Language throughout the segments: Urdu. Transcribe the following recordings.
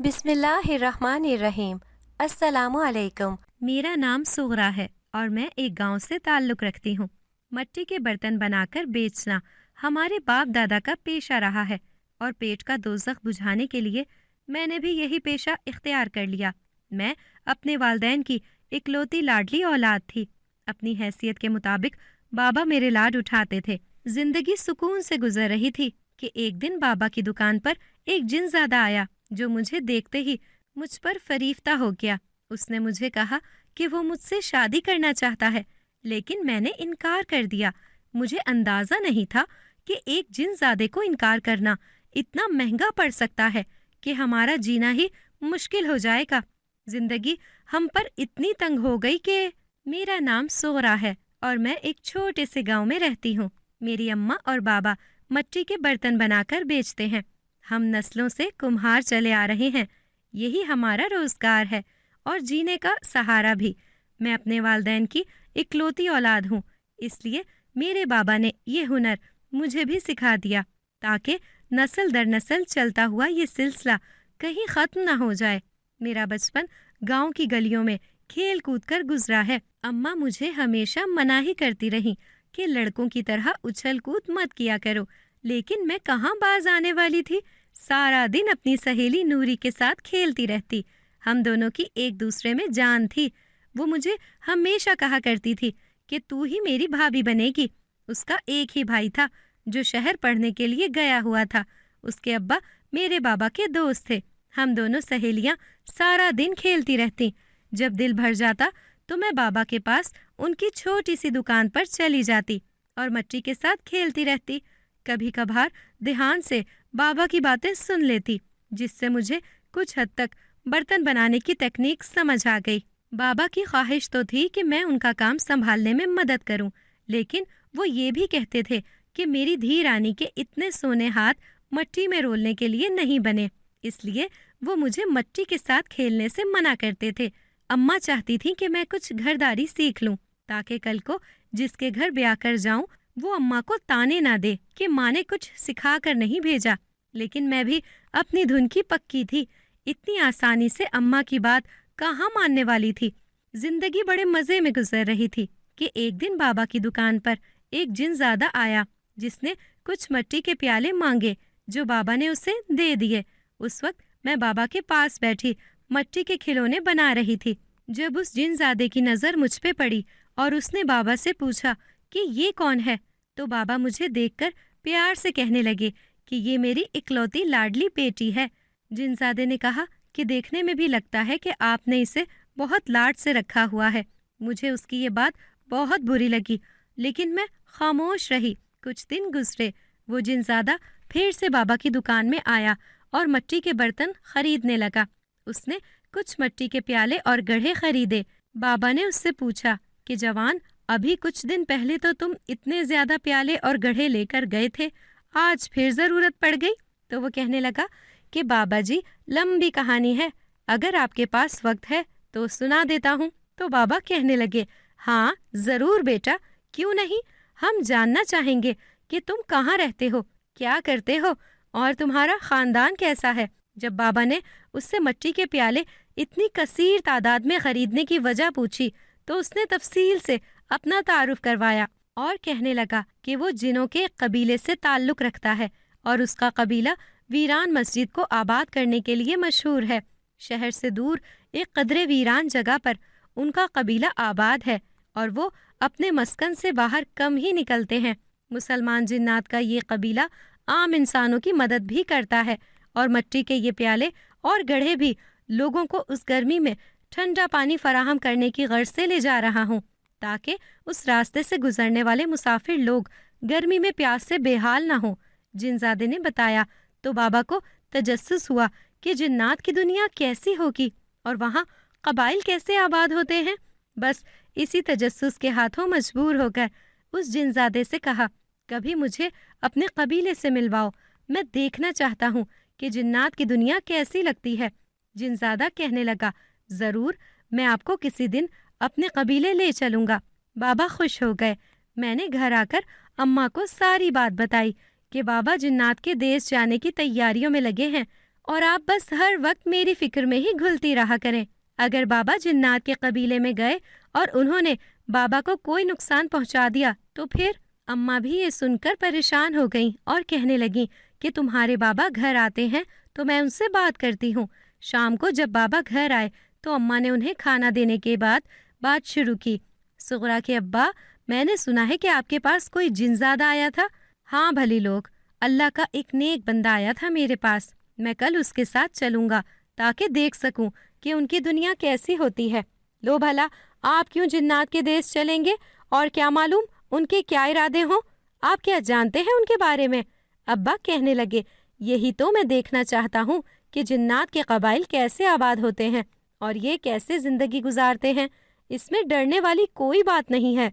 بسم اللہ الرحمن الرحیم۔ السلام علیکم۔ میرا نام سغرا ہے اور میں ایک گاؤں سے تعلق رکھتی ہوں۔ مٹی کے برتن بنا کر بیچنا ہمارے باپ دادا کا پیشہ رہا ہے اور پیٹ کا دوزخ بجھانے کے لیے میں نے بھی یہی پیشہ اختیار کر لیا۔ میں اپنے والدین کی اکلوتی لاڈلی اولاد تھی۔ اپنی حیثیت کے مطابق بابا میرے لاڈ اٹھاتے تھے۔ زندگی سکون سے گزر رہی تھی کہ ایک دن بابا کی دکان پر ایک جن زادہ آیا جو مجھے دیکھتے ہی مجھ پر فریفتہ ہو گیا۔ اس نے مجھے کہا کہ وہ مجھ سے شادی کرنا چاہتا ہے، لیکن میں نے انکار کر دیا۔ مجھے اندازہ نہیں تھا کہ ایک جن زادے کو انکار کرنا اتنا مہنگا پڑ سکتا ہے کہ ہمارا جینا ہی مشکل ہو جائے گا۔ زندگی ہم پر اتنی تنگ ہو گئی کہ میرا نام سغرا ہے اور میں ایک چھوٹے سے گاؤں میں رہتی ہوں۔ میری اماں اور بابا مٹی کے برتن بنا کر بیچتے ہیں۔ ہم نسلوں سے کمہار چلے آ رہے ہیں۔ یہی ہمارا روزگار ہے اور جینے کا سہارا بھی۔ میں اپنے والدین کی اکلوتی اولاد ہوں، اس لیے میرے بابا نے یہ ہنر مجھے بھی سکھا دیا تاکہ نسل در نسل چلتا ہوا یہ سلسلہ کہیں ختم نہ ہو جائے۔ میرا بچپن گاؤں کی گلیوں میں کھیل کود کر گزرا ہے۔ اماں مجھے ہمیشہ منع ہی کرتی رہیں کہ لڑکوں کی طرح اچھل کود مت کیا کرو، لیکن میں کہاں باز آنے والی تھی۔ سارا دن اپنی سہیلی نوری کے ساتھ کھیلتی رہتی۔ ہم دونوں کی ایک دوسرے میں جان تھی۔ وہ مجھے ہمیشہ کہا کرتی تھی کہ تو ہی میری بھابھی بنے گی۔ اس کا ایک ہی بھائی تھا جو شہر پڑھنے کے لیے گیا ہوا تھا۔ اس کے ابا میرے بابا کے دوست تھے۔ ہم دونوں سہیلیاں سارا دن کھیلتی رہتی۔ جب دل بھر جاتا تو میں بابا کے پاس ان کی چھوٹی سی دکان پر چلی جاتی اور مٹی کے ساتھ کھیلتی رہتی۔ کبھی کبھار دھیان سے بابا کی باتیں سن لیتی، جس سے مجھے کچھ حد تک برتن بنانے کی تکنیک سمجھ آ گئی۔ بابا کی خواہش تو تھی کہ میں ان کا کام سنبھالنے میں مدد کروں، لیکن وہ یہ بھی کہتے تھے کہ میری دھی رانی کے اتنے سونے ہاتھ مٹی میں رولنے کے لیے نہیں بنے، اس لیے وہ مجھے مٹی کے ساتھ کھیلنے سے منع کرتے تھے۔ اماں چاہتی تھی کہ میں کچھ گھرداری سیکھ لوں تاکہ کل کو جس کے گھر بیاہ کر جاؤں وہ اماں کو تانے نہ دے کہ ماں نے کچھ سکھا کر نہیں بھیجا۔ لیکن میں بھی اپنی دھن کی پکی تھی، اتنی آسانی سے اماں کی بات کہاں ماننے والی تھی۔ زندگی بڑے مزے میں گزر رہی تھی کہ ایک دن بابا کی دکان پر ایک جن زادہ آیا جس نے کچھ مٹی کے پیالے مانگے جو بابا نے اسے دے دیے۔ اس وقت میں بابا کے پاس بیٹھی مٹی کے کھلونے بنا رہی تھی جب اس جن زادے کی نظر مجھ پہ پڑی اور اس نے بابا سے پوچھا کہ یہ کون ہے، تو بابا مجھے دیکھ کر پیار سے کہنے لگے کہ یہ میری اکلوتی لاڈلی بیٹی ہے۔ جن زادے نے کہا کہ دیکھنے میں بھی لگتا ہے کہ آپ نے اسے بہت لاڈ سے رکھا ہوا ہے۔ مجھے اس کی یہ بات بہت بری لگی، لیکن میں خاموش رہی۔ کچھ دن گزرے، وہ جن زادہ پھر سے بابا کی دکان میں آیا اور مٹی کے برتن خریدنے لگا۔ اس نے کچھ مٹی کے پیالے اور گڑھے خریدے۔ بابا نے اس سے پوچھا کہ جوان، ابھی کچھ دن پہلے تو تم اتنے زیادہ پیالے اور گڑھے لے کر گئے تھے، آج پھر ضرورت پڑ گئی؟ تو وہ کہنے لگا کہ بابا جی، لمبی کہانی ہے، اگر آپ کے پاس وقت ہے تو سنا دیتا ہوں۔ تو بابا کہنے لگے، ہاں ضرور بیٹا، کیوں نہیں، ہم جاننا چاہیں گے کہ تم کہاں رہتے ہو، کیا کرتے ہو اور تمہارا خاندان کیسا ہے۔ جب بابا نے اس سے مٹی کے پیالے اتنی کثیر تعداد میں خریدنے کی وجہ پوچھی تو اس نے تفصیل سے اپنا تعارف کروایا اور کہنے لگا کہ وہ جنوں کے قبیلے سے تعلق رکھتا ہے اور اس کا قبیلہ ویران مسجد کو آباد کرنے کے لیے مشہور ہے۔ شہر سے دور ایک قدرے ویران جگہ پر ان کا قبیلہ آباد ہے اور وہ اپنے مسکن سے باہر کم ہی نکلتے ہیں۔ مسلمان جنات کا یہ قبیلہ عام انسانوں کی مدد بھی کرتا ہے اور مٹی کے یہ پیالے اور گڑھے بھی لوگوں کو اس گرمی میں ٹھنڈا پانی فراہم کرنے کی غرض سے لے جا رہا ہوں تاکہ اس راستے سے گزرنے والے مسافر لوگ گرمی میں پیاس سے بے حال نہ ہوں۔ جن زادے نے بتایا تو بابا کو تجسس ہوا کہ جنات کی دنیا کیسی ہوگی اور وہاں قبائل کیسے آباد ہوتے ہیں۔ بس اسی تجسس کے ہاتھوں مجبور ہو کر اس جن زادے سے کہا، کبھی مجھے اپنے قبیلے سے ملواؤ، میں دیکھنا چاہتا ہوں کہ جنات کی دنیا کیسی لگتی ہے۔ جن زادہ کہنے لگا، ضرور، میں آپ کو کسی دن اپنے قبیلے لے چلوں گا۔ بابا خوش ہو گئے۔ میں نے گھر آ کر اماں کو ساری بات بتائی کہ بابا جنات کے دیس جانے کی تیاریوں میں لگے ہیں اور آپ بس ہر وقت میری فکر میں ہی گھلتی رہا کریں۔ اگر بابا جنات کے قبیلے میں گئے اور انہوں نے بابا کو کوئی نقصان پہنچا دیا تو پھر؟ اماں بھی یہ سن کر پریشان ہو گئیں اور کہنے لگیں کہ تمہارے بابا گھر آتے ہیں تو میں ان سے بات کرتی ہوں۔ شام کو جب بابا گھر آئے تو اماں نے انہیں کھانا دینے کے بعد بات شروع کی۔ صغرا کے ابا، میں نے سنا ہے کہ آپ کے پاس کوئی جنزادہ آیا تھا۔ ہاں بھلی لوگ، اللہ کا ایک نیک بندہ آیا تھا میرے پاس۔ میں کل اس کے ساتھ چلوں گا تاکہ دیکھ سکوں کہ ان کی دنیا کیسی ہوتی ہے۔ لو بھلا، آپ کیوں جنات کے دیس چلیں گے؟ اور کیا معلوم ان کے کیا ارادے ہوں؟ آپ کیا جانتے ہیں ان کے بارے میں؟ ابا کہنے لگے، یہی تو میں دیکھنا چاہتا ہوں کہ جنات کے قبائل کیسے آباد ہوتے ہیں اور یہ کیسے زندگی گزارتے ہیں۔ اس میں ڈرنے والی کوئی بات نہیں ہے۔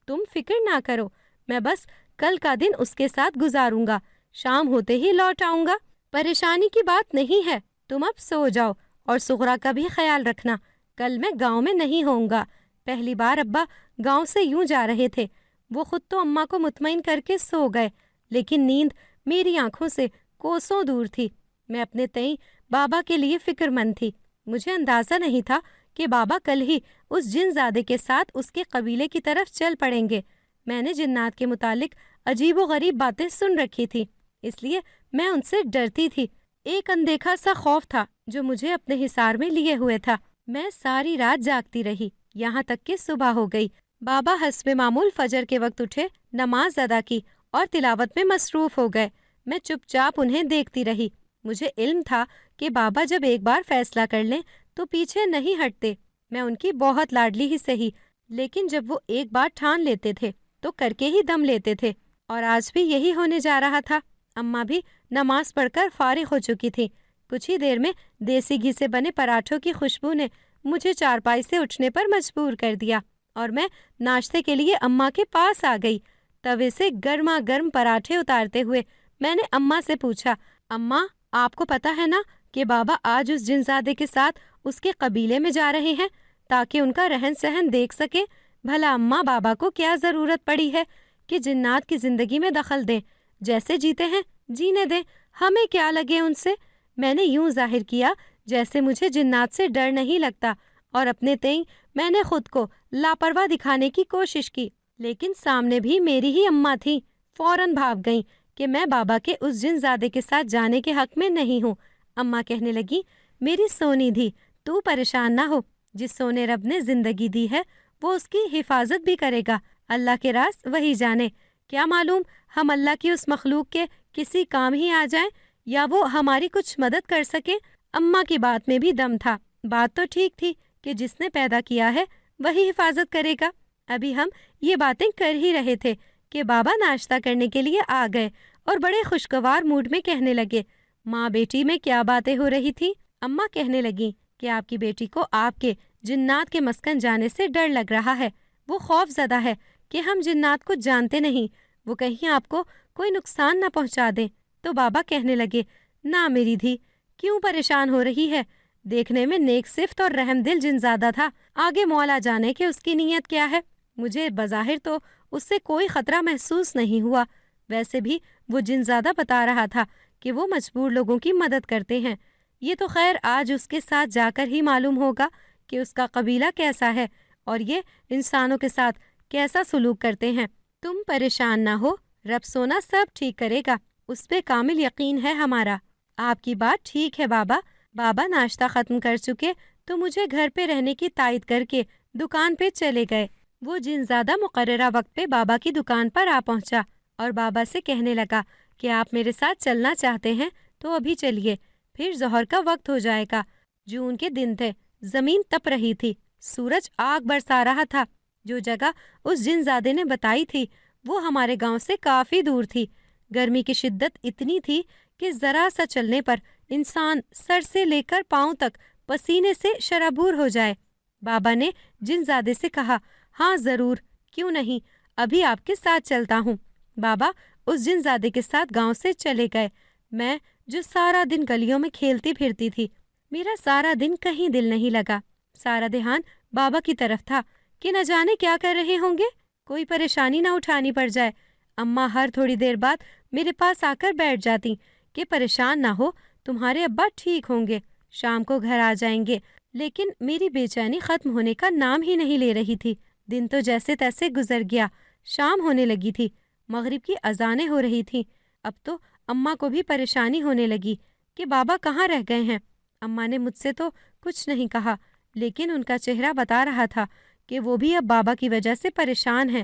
تم فکر نہ کرو، میں بس کل کا دن اس کے ساتھ گزاروں گا، شام ہوتے ہی لوٹ آؤں گا۔ پریشانی کی بات نہیں ہے، تم اب سو جاؤ اور صغرا کا بھی خیال رکھنا۔ کل میں گاؤں میں نہیں ہوں گا۔ پہلی بار ابا گاؤں سے یوں جا رہے تھے، وہ خود تو اماں کو مطمئن کر کے سو گئے، لیکن نیند میری آنکھوں سے کوسوں دور تھی۔ میں اپنے تئیں بابا کے لیے فکر مند تھی۔ مجھے اندازہ نہیں تھا کہ بابا کل ہی اس جن زادے کے ساتھ اس کے قبیلے کی طرف چل پڑیں گے۔ میں نے جنات کے متعلق عجیب و غریب باتیں سن رکھی تھی، اس لیے میں ان سے ڈرتی تھی۔ ایک اندیکھا سا خوف تھا جو مجھے اپنے حصار میں لیے ہوئے تھا۔ میں ساری رات جاگتی رہی، یہاں تک کہ صبح ہو گئی۔ بابا حسب معمول فجر کے وقت اٹھے، نماز ادا کی اور تلاوت میں مصروف ہو گئے۔ میں چپ چاپ انہیں دیکھتی رہی۔ مجھے علم تھا کہ بابا جب ایک بار فیصلہ کر لیں تو پیچھے نہیں ہٹتے۔ میں ان کی بہت لاڈلی ہی سہی، لیکن جب وہ ایک بار ٹھان لیتے تھے تو کر کے ہی دم لیتے تھے، اور آج بھی یہی ہونے جا رہا تھا۔ اماں بھی نماز پڑھ کر فارغ ہو چکی تھی۔ کچھ ہی دیر میں دیسی گھی سے بنے پراٹھوں کی خوشبو نے مجھے چارپائی سے اٹھنے پر مجبور کر دیا اور میں ناشتے کے لیے اماں کے پاس آ گئی۔ توے سے گرما گرم پراٹھے اتارتے ہوئے میں نے اماں سے پوچھا، اماں آپ کو پتہ ہے نا کہ بابا آج اس جنزادے کے ساتھ اس کے قبیلے میں جا رہے ہیں تاکہ ان کا رہن سہن دیکھ سکے؟ بھلا اماں بابا کو کیا ضرورت پڑی ہے کہ جنات کی زندگی میں دخل دیں؟ جیسے جیتے ہیں جینے دیں، ہمیں کیا لگے ان سے۔ میں نے یوں ظاہر کیا جیسے مجھے جنات سے ڈر نہیں لگتا، اور اپنے تئیں میں نے خود کو لاپرواہ دکھانے کی کوشش کی، لیکن سامنے بھی میری ہی اماں تھیں۔ فوراً بھاگ گئیں کہ میں بابا کے اس جن زادے کے ساتھ جانے کے حق میں نہیں ہوں۔ اماں کہنے لگی، میری سونی دھی، تو پریشان نہ ہو، جس سونے رب نے زندگی دی ہے وہ اس کی حفاظت بھی کرے گا۔ اللہ کے راز وہی جانے، کیا معلوم ہم اللہ کی اس مخلوق کے کسی کام ہی آ جائیں یا وہ ہماری کچھ مدد کر سکے۔ اماں کی بات میں بھی دم تھا۔ بات تو ٹھیک تھی کہ جس نے پیدا کیا ہے وہی حفاظت کرے گا۔ ابھی ہم یہ باتیں کر ہی رہے تھے کہ بابا ناشتہ کرنے کے لیے آ گئے اور بڑے خوشگوار موڈ میں کہنے لگے، ماں بیٹی میں کیا باتیں ہو رہی تھی؟ اماں کہنے لگیں کہ آپ کی بیٹی کو آپ کے جنات کے مسکن جانے سے ڈر لگ رہا ہے، وہ خوف زدہ ہے کہ ہم جنات کو جانتے نہیں، وہ کہیں آپ کو کوئی نقصان نہ پہنچا دیں۔ تو بابا کہنے لگے، نہ میری دھی، کیوں پریشان ہو رہی ہے؟ دیکھنے میں نیک صفت اور رحم دل جنزادہ تھا، آگے مولا جانے کہ اس کی نیت کیا ہے۔ مجھے بظاہر تو اس سے کوئی خطرہ محسوس نہیں ہوا، ویسے بھی وہ جنزادہ بتا رہا تھا کہ وہ مجبور لوگوں کی مدد کرتے ہیں۔ یہ تو خیر آج اس کے ساتھ جا کر ہی معلوم ہوگا کہ اس کا قبیلہ کیسا ہے اور یہ انسانوں کے ساتھ کیسا سلوک کرتے ہیں۔ تم پریشان نہ ہو، رب سونا سب ٹھیک کرے گا، اس پہ کامل یقین ہے ہمارا۔ آپ کی بات ٹھیک ہے بابا۔ بابا ناشتہ ختم کر چکے تو مجھے گھر پہ رہنے کی تائید کر کے دکان پہ چلے گئے۔ وہ جنزادہ مقررہ وقت پہ بابا کی دکان پر آ پہنچا اور بابا سے کہنے لگا کہ آپ میرے ساتھ چلنا چاہتے ہیں تو ابھی چلیے، پھر ظہر کا وقت ہو جائے گا۔ جون کے دن تھے، زمین تپ رہی تھی، سورج آگ برسا رہا تھا۔ جو جگہ اس جنزادے نے بتائی تھی وہ ہمارے گاؤں سے کافی دور تھی۔ گرمی کی شدت اتنی تھی کہ ذرا سا چلنے پر انسان سر سے لے کر پاؤں تک پسینے سے شرابور ہو جائے۔ بابا نے جنزادے سے کہا، ہاں ضرور، کیوں نہیں، ابھی آپ کے ساتھ چلتا ہوں۔ بابا اس جنزادے کے ساتھ گاؤں سے چلے گئے۔ میں جو سارا دن گلیوں میں کھیلتی پھرتی تھی، میرا سارا دن کہیں دل نہیں لگا۔ سارا دھیان بابا کی طرف تھا کہ نہ جانے کیا کر رہے ہوں گے، کوئی پریشانی نہ اٹھانی پڑ جائے۔ اماں ہر تھوڑی دیر بعد میرے پاس آ کر بیٹھ جاتی کہ پریشان نہ ہو تمہارے ابا ٹھیک ہوں گے، شام کو گھر آ جائیں گے۔ لیکن میری بے چینی ختم ہونے کا نام ہی نہیں لے رہی تھی۔ دن تو جیسے تیسے گزر گیا، شام ہونے لگی تھی، مغرب کی اذانیں ہو رہی تھیں۔ اب تو اماں کو بھی پریشانی ہونے لگی کہ بابا کہاں رہ گئے ہیں۔ اماں نے مجھ سے تو کچھ نہیں کہا، لیکن ان کا چہرہ بتا رہا تھا کہ وہ بھی اب بابا کی وجہ سے پریشان ہیں۔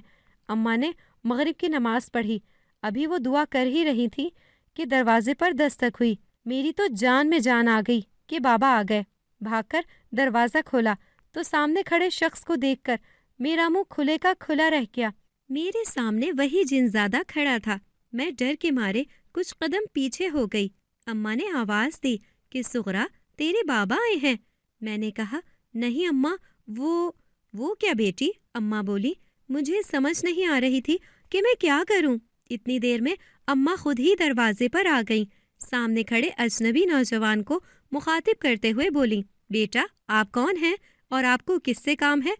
اماں نے مغرب کی نماز پڑھی، ابھی وہ دعا کر ہی رہی تھی کہ دروازے پر دستک ہوئی۔ میری تو جان میں جان آ گئی کہ بابا آ گئے۔ بھاگ کر دروازہ کھولا تو سامنے کھڑے شخص کو دیکھ کر میرا منہ کھلے کا کھلا رہ گیا۔ میرے سامنے وہی جنزادہ کھڑا تھا۔ میں ڈر کے مارے کچھ قدم پیچھے ہو گئی۔ اماں نے آواز دی کہ سغرا، تیرے بابا آئے ہیں۔ میں نے کہا نہیں اماں، وہ کیا بیٹی؟ اماں بولی مجھے سمجھ نہیں آ رہی تھی کہ میں کیا کروں۔ اتنی دیر میں اماں خود ہی دروازے پر آ گئیں۔ سامنے کھڑے اجنبی نوجوان کو مخاطب کرتے ہوئے بولی بیٹا آپ کون ہیں اور آپ کو کس سے کام ہے؟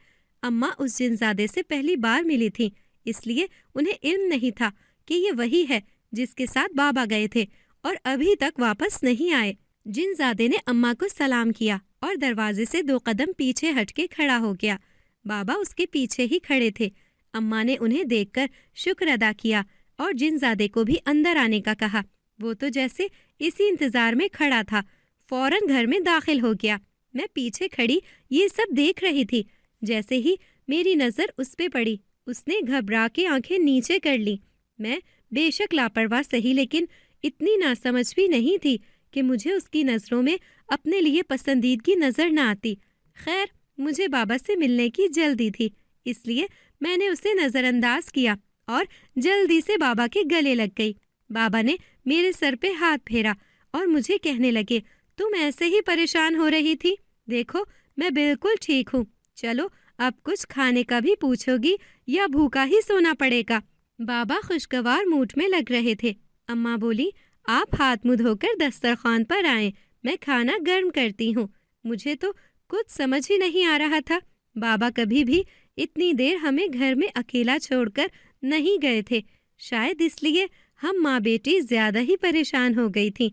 اماں اس جنزادے سے پہلی بار ملی تھیں، اس لیے انہیں علم نہیں تھا کہ یہ وہی ہے جس کے ساتھ بابا گئے تھے اور ابھی تک واپس نہیں آئے۔ جنزادے نے اماں کو سلام کیا اور دروازے سے 2 قدم پیچھے ہٹ کے کھڑا ہو گیا۔ بابا اس کے پیچھے ہی کھڑے تھے۔ اماں نے انہیں دیکھ کر شکر ادا کیا اور جنزادے کو بھی اندر آنے کا کہا۔ وہ تو جیسے اسی انتظار میں کھڑا تھا، فوراً گھر میں داخل ہو گیا۔ میں پیچھے کھڑی یہ سب دیکھ رہی تھی۔ جیسے ہی میری نظر اس پہ پڑی، اس نے گھبرا کے آنکھیں نیچے کر لی۔ میں بے شک لاپرواہ سہی، لیکن اتنی ناسمجھ بھی نہیں تھی کہ مجھے اس کی نظروں میں اپنے لیے پسندیدگی نظر نہ آتی۔ خیر مجھے بابا سے ملنے کی جلدی تھی، اس لیے میں نے اسے نظر انداز کیا اور جلدی سے بابا کے گلے لگ گئی۔ بابا نے میرے سر پہ ہاتھ پھیرا اور مجھے کہنے لگے تم ایسے ہی پریشان ہو رہی تھی، دیکھو میں بالکل ٹھیک ہوں، چلو اب کچھ کھانے کا بھی پوچھو گی یا بھوکا ہی سونا پڑے گا؟ بابا خوشگوار موڈ میں لگ رہے تھے۔ اماں بولی آپ ہاتھ منہ دھو کر دسترخوان پر آئیں، میں کھانا گرم کرتی ہوں۔ مجھے تو کچھ سمجھ ہی نہیں آ رہا تھا، بابا کبھی بھی اتنی دیر ہمیں گھر میں اکیلا چھوڑ کر نہیں گئے تھے، شاید اس لیے ہم ماں بیٹی زیادہ ہی پریشان ہو گئی تھیں۔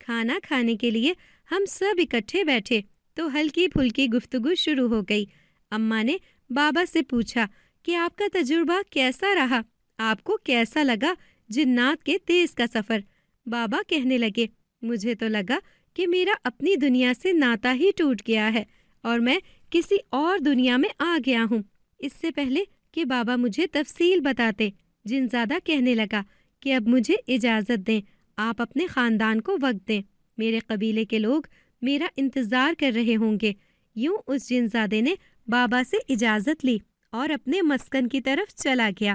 کھانا کھانے کے لیے ہم سب اکٹھے بیٹھے تو ہلکی پھلکی گفتگو شروع ہو گئی۔ اماں نے بابا سے پوچھا کہ آپ کا تجربہ کیسا رہا، آپ کو کیسا لگا جنات کے تیز کا سفر؟ بابا کہنے لگے مجھے تو لگا کہ میرا اپنی دنیا سے ناتا ہی ٹوٹ گیا ہے اور میں کسی اور دنیا میں آ گیا ہوں۔ اس سے پہلے کہ بابا مجھے تفصیل بتاتے، جنزادہ کہنے لگا کہ اب مجھے اجازت دیں، آپ اپنے خاندان کو وقت دیں، میرے قبیلے کے لوگ میرا انتظار کر رہے ہوں گے۔ یوں اس جنزادے نے بابا سے اجازت لی اور اپنے مسکن کی طرف چلا گیا۔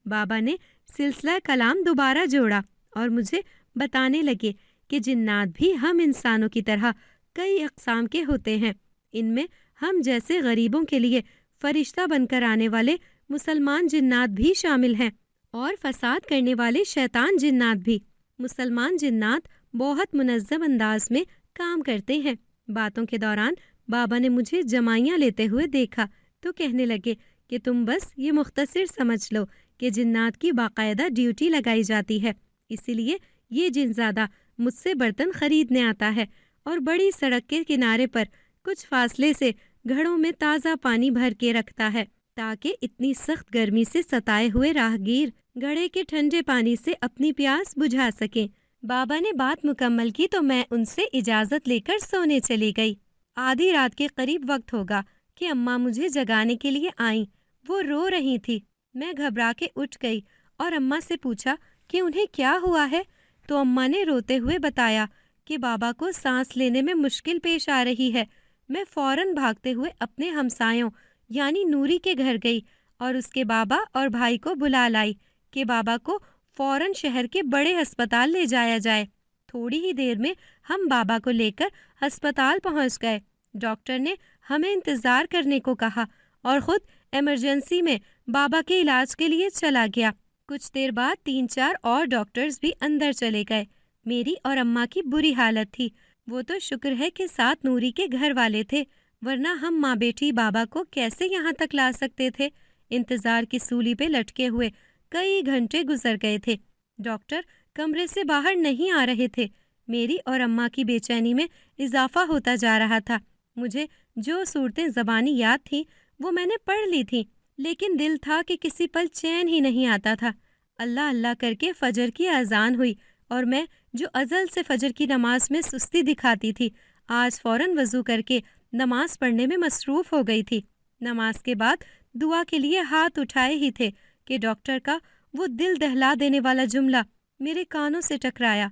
بابا نے سلسلہ کلام دوبارہ جوڑا اور مجھے بتانے لگے کہ جنات بھی ہم انسانوں کی طرح کئی اقسام کے ہوتے ہیں، ان میں ہم جیسے غریبوں کے لیے فرشتہ بن کر آنے والے مسلمان جنات بھی شامل ہیں اور فساد کرنے والے شیطان جنات بھی۔ مسلمان جنات بہت منظم انداز میں کام کرتے ہیں۔ باتوں کے دوران بابا نے مجھے جمائیاں لیتے ہوئے دیکھا تو کہنے لگے کہ تم بس یہ مختصر سمجھ لو کہ جنات کی باقاعدہ ڈیوٹی لگائی جاتی ہے، اسی لیے یہ جنزادہ مجھ سے برتن خریدنے آتا ہے اور بڑی سڑک کے کنارے پر کچھ فاصلے سے گھڑوں میں تازہ پانی بھر کے رکھتا ہے تاکہ اتنی سخت گرمی سے ستائے ہوئے راہگیر گھڑے کے ٹھنڈے پانی سے اپنی پیاس بجھا سکیں۔ بابا نے بات مکمل کی تو میں ان سے اجازت لے کر سونے چلی گئی۔ آدھی رات کے قریب وقت ہوگا کہ اماں مجھے جگانے کے لیے آئیں۔ وہ رو رہی تھی۔ میں گھبرا کے اٹھ گئی اور اماں سے پوچھا کہ انہیں کیا ہوا ہے، تو اماں نے روتے ہوئے بتایا کہ بابا کو سانس لینے میں مشکل پیش آ رہی ہے۔ میں فوراً بھاگتے ہوئے اپنے ہمسایوں یعنی نوری کے گھر گئی اور اس کے بابا اور بھائی کو بلا لائی کہ بابا کو فوراً شہر کے بڑے ہسپتال لے جایا جائے۔ تھوڑی ہی دیر میں ہم بابا کو لے کر ہسپتال پہنچ گئے۔ ڈاکٹر نے ہمیں انتظار کرنے کو کہا اور خود ایمرجنسی میں بابا کے علاج کے لیے چلا گیا۔ کچھ دیر بعد 3-4 اور ڈاکٹرز بھی اندر چلے گئے۔ میری اور اماں کی بری حالت تھی۔ وہ تو شکر ہے کہ ساتھ نوری کے گھر والے تھے، ورنہ ہم ماں بیٹی بابا کو کیسے یہاں تک لا سکتے تھے۔ انتظار کی سولی پہ لٹکے ہوئے کئی گھنٹے گزر گئے تھے۔ ڈاکٹر کمرے سے باہر نہیں آ رہے تھے۔ میری اور اماں کی بے چینی میں اضافہ ہوتا جا رہا تھا۔ مجھے جو صورتیں زبانی یاد تھیں وہ میں نے پڑھ لی تھیں، لیکن دل تھا کہ کسی پل چین ہی نہیں آتا تھا۔ اللہ اللہ کر کے فجر کی اذان ہوئی اور میں جو ازل سے فجر کی نماز میں سستی دکھاتی تھی، آج فوراً وضو کر کے نماز پڑھنے میں مصروف ہو گئی تھی۔ نماز کے بعد دعا کے لیے ہاتھ اٹھائے ہی تھے کہ ڈاکٹر کا وہ دل دہلا دینے والا جملہ میرے کانوں سے ٹکرایا: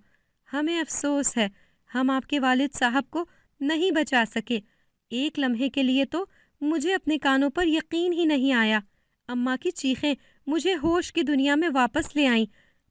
ہمیں افسوس ہے، ہم آپ کے والد صاحب کو نہیں بچا سکے۔ ایک لمحے کے لیے تو مجھے اپنے کانوں پر یقین ہی نہیں آیا۔ اماں کی چیخیں مجھے ہوش کی دنیا میں واپس لے آئیں۔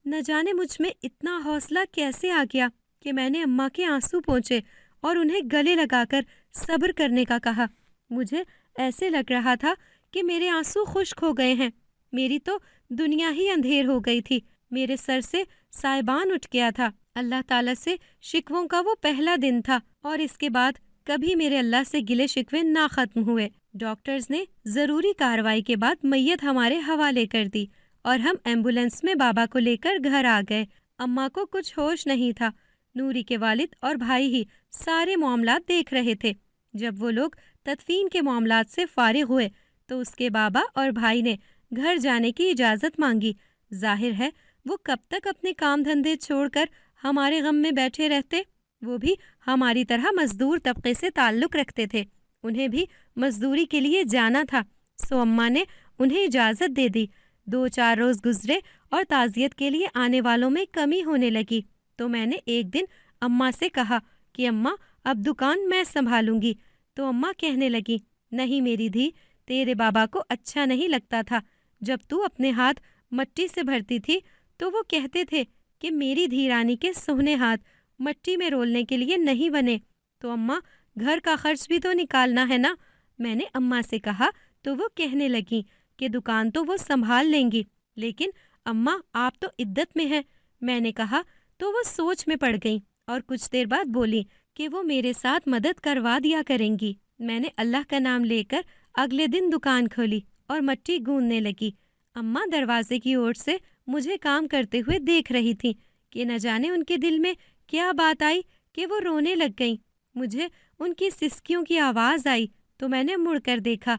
نہ جانے مجھ میں اتنا حوصلہ کیسے آ گیا کہ میں نے اماں کے آنسو پونچھے اور انہیں گلے لگا کر صبر کرنے کا کہا۔ مجھے ایسے لگ رہا تھا کہ میرے آنسو خشک ہو گئے ہیں۔ میری تو دنیا ہی اندھیر ہو گئی تھی، میرے سر سے سائبان اٹھ گیا تھا۔ اللہ تعالیٰ سے شکووں کا وہ پہلا دن تھا اور اس کے بعد کبھی میرے اللہ سے گلے شکوے نہ ختم ہوئے۔ ڈاکٹرز نے ضروری کارروائی کے بعد میت ہمارے حوالے کر دی اور ہم ایمبولینس میں بابا کو لے کر گھر آ گئے۔ اماں کو کچھ ہوش نہیں تھا۔ نوری کے والد اور بھائی ہی سارے معاملات دیکھ رہے تھے۔ جب وہ لوگ تدفین کے معاملات سے فارغ ہوئے تو اس کے بابا اور بھائی نے گھر جانے کی اجازت مانگی۔ ظاہر ہے وہ کب تک اپنے کام دھندے چھوڑ کر ہمارے غم میں بیٹھے رہتے۔ وہ بھی ہماری طرح مزدور طبقے سے تعلق رکھتے تھے، انہیں بھی مزدوری کے لیے جانا تھا، سو اماں نے انہیں اجازت دے دی۔ 2-4 روز گزرے اور تعزیت کے لیے آنے والوں میں کمی ہونے لگی، تو میں نے ایک دن اماں سے کہا کہ اماں اب دکان میں سنبھالوں گی۔ تو اماں کہنے لگی، نہیں میری دھی، تیرے بابا کو اچھا نہیں لگتا تھا جب تو اپنے ہاتھ مٹی سے بھرتی تھی، تو وہ کہتے تھے کہ میری دھی رانی کے سونے ہاتھ مٹی میں رولنے کے لیے نہیں بنے، تو اماں گھر کا خرچ بھی تو نکالنا ہے نا۔ میں نے اماں سے کہا تو وہ کہنے لگیں کہ دکان تو وہ سنبھال لیں گی، لیکن اماں آپ تو عدت میں ہیں۔ میں نے کہا تو وہ سوچ میں پڑ گئیں اور کچھ دیر بعد بولی کہ وہ میرے ساتھ مدد کروا دیا کریں گی۔ میں نے اللہ کا نام لے کر اگلے دن دکان کھولی اور مٹی گوندنے لگی۔ اماں دروازے کی اوٹ سے مجھے کام کرتے ہوئے دیکھ رہی تھیں کہ نہ جانے ان کے دل میں کیا بات آئی کہ وہ رونے لگ گئیں۔ مجھے ان کی سسکیوں کی آواز آئی تو میں نے مڑ کر دیکھا۔